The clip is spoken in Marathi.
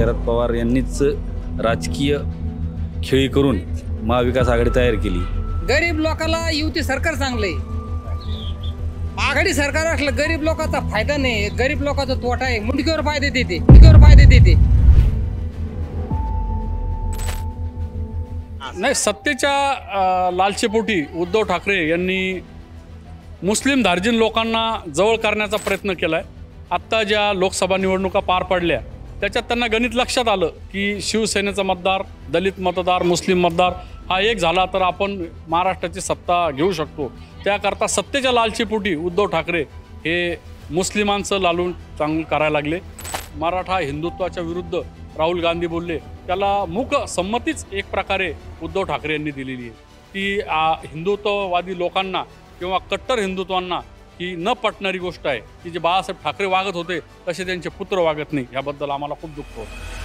शरद पवार यांनीच राजकीय खेळी करून महाविकास आघाडी तयार केली। गरीब लोकांना युती सरकार चांगलंय, आघाडी सरकार असलं गरीब लोकांचा फायदा नाही, गरीब लोकांचा तोटा आहे। मुंडकीवर फायदे देते, मुंडकीवर फायदे देते। नाही, सत्तेच्या लालचेपोटी उद्धव ठाकरे यांनी मुस्लिम धार्जिन लोकांना जवळ करण्याचा प्रयत्न केला आहे। आत्ता ज्या लोकसभा निवडणुका पार पडल्या त्याच्यात त्यांना गणित लक्षात आलं की शिवसेनेचा मतदार, दलित मतदार, मुस्लिम मतदार हा एक झाला तर आपण महाराष्ट्राची सत्ता घेऊ शकतो। त्याकरता सत्तेच्या लालचेपोटी उद्धव ठाकरे हे मुस्लिमांचं लालून चांगलं करायला लागले। मराठा हिंदुत्वाच्या विरुद्ध राहुल गांधी बोलले, त्याला मूक संमतीच एक प्रकारे उद्धव ठाकरे यांनी दिलेली आहे। ती हिंदुत्ववादी लोकांना किंवा कट्टर हिंदुत्वांना ही न पटणारी गोष्ट आहे की जे बाळासाहेब ठाकरे वागत होते तसे त्यांचे पुत्र वागत नाही। याबद्दल आम्हाला खूप दुःख होतं।